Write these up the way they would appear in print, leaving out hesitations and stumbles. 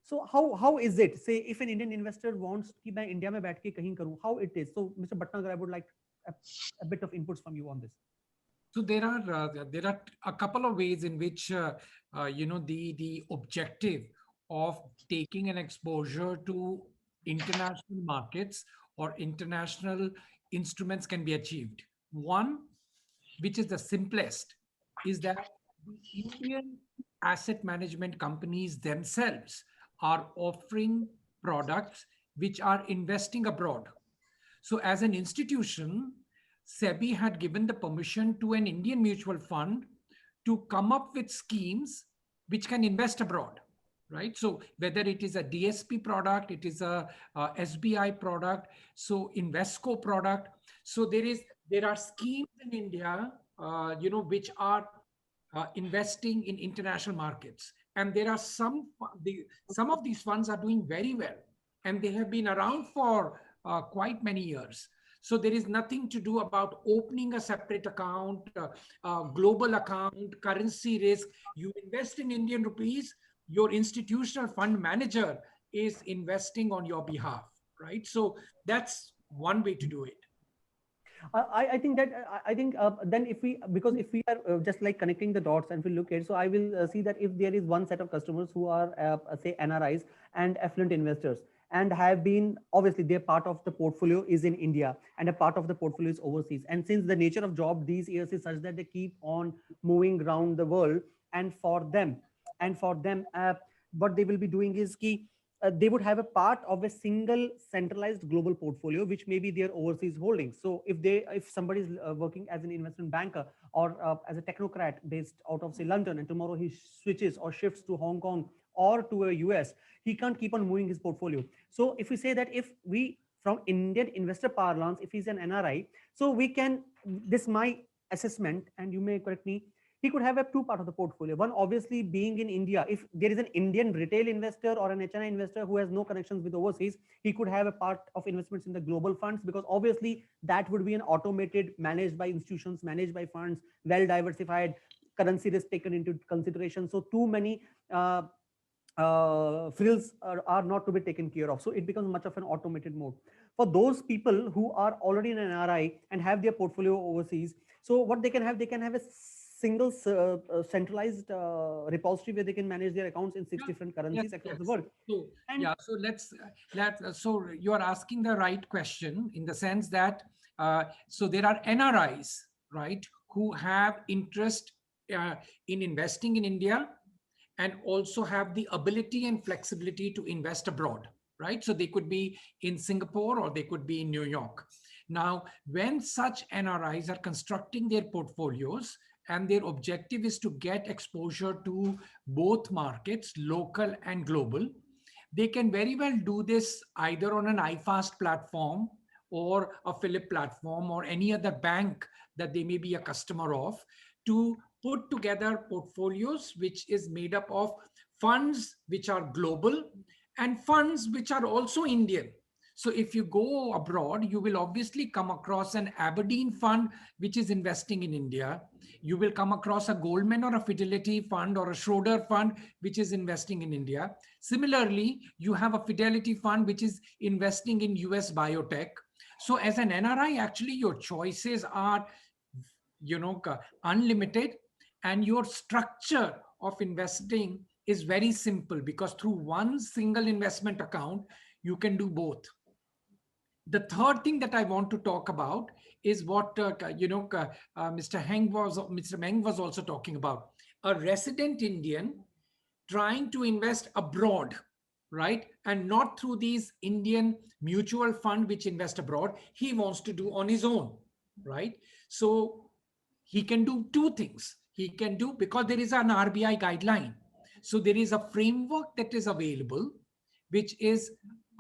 So how is it? Say if an Indian investor wants कि मैं India में बैठ के कहीं करूँ, how it is? So Mr. Bhatnagar, I would like a, a bit of inputs from you on this. So there are a couple of ways in which the objective of taking an exposure to international markets or international instruments can be achieved. One, which is the simplest, is that the Indian asset management companies themselves are offering products which are investing abroad. So, as an institution, SEBI had given the permission to an Indian mutual fund to come up with schemes which can invest abroad, right? So, whether it is a DSP product, it is a SBI product, so Invesco product. So, there are schemes in India, which are investing in international markets, and there are some of these funds are doing very well, and they have been around for quite many years. So there is nothing to do about opening a separate account, global account, currency risk. You invest in Indian rupees, your institutional fund manager is investing on your behalf, right? So that's one way to do it. I think that I think then if we, because if we are just like connecting the dots and we look at, so I will see that if there is one set of customers who are say NRIs and affluent investors and have been, obviously their part of the portfolio is in India and a part of the portfolio is overseas, and since the nature of job these years is such that they keep on moving around the world, and for them what they will be doing is key, they would have a part of a single centralized global portfolio which may be their overseas holdings. So if somebody is working as an investment banker or as a technocrat based out of say London, and tomorrow he switches or shifts to Hong Kong or to a US, he can't keep on moving his portfolio. So if we say that, if we, from Indian investor parlance, if he's an NRI, so we can, this my assessment and you may correct me, he could have a two part of the portfolio. One obviously being in India. If there is an Indian retail investor or an HNI investor who has no connections with overseas, he could have a part of investments in the global funds, because obviously that would be an automated, managed by institutions, managed by funds, well diversified, currency risk taken into consideration. So too many frills are not to be taken care of. So it becomes much of an automated mode. For those people who are already in an RI and have their portfolio overseas, so what they can have a single centralized repository where they can manage their accounts in six Yeah. different Yes, currencies across the yes. world. So And yeah, so so you are asking the right question in the sense that so there are NRIs, right, who have interest uh, in investing in India and also have the ability and flexibility to invest abroad, right? So they could be in Singapore or they could be in New York. Now, when such NRIs are constructing their portfolios and their objective is to get exposure to both markets, local and global, they can very well do this either on an iFast platform or a Philip platform or any other bank that they may be a customer of, to put together portfolios which is made up of funds which are global and funds which are also Indian. So if you go abroad, you will obviously come across an Aberdeen fund which is investing in India. You will come across a Goldman or a Fidelity fund or a Schroeder fund which is investing in India. Similarly, you have a Fidelity fund which is investing in US biotech. So as an NRI, actually your choices are, unlimited, and your structure of investing is very simple because through one single investment account, you can do both. The third thing that I want to talk about is what Mr. Meng was also talking about. A resident Indian trying to invest abroad, right, and not through these Indian mutual fund which invest abroad. He wants to do on his own, right? So he can do two things. He can do, because there is an RBI guideline. So there is a framework that is available, which is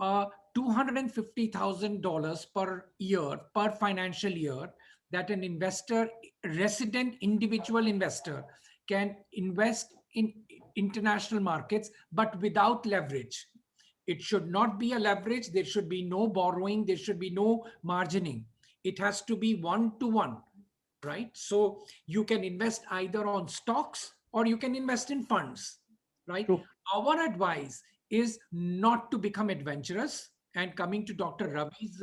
$250,000 per year, per financial year, that an investor, resident individual investor, can invest in international markets, but without leverage. It should not be a leverage. There should be no borrowing. There should be no margining. It has to be one to one, right? So you can invest either on stocks or you can invest in funds, right? true. Our advice is not to become adventurous. And coming to Dr. Ravi's,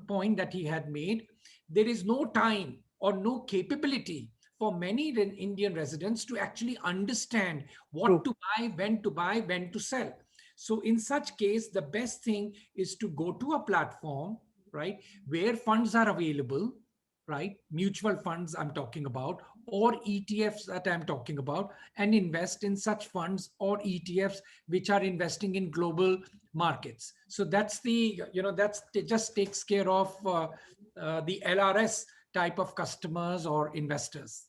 point that he had made, there is no time or no capability for many Indian residents to actually understand what True. to buy, when to sell. So in such case, the best thing is to go to a platform, right, where funds are available, right? Mutual funds I'm talking about, or ETFs that I'm talking about, and invest in such funds or ETFs which are investing in global markets. So that's that's it just takes care of the LRS type of customers or investors.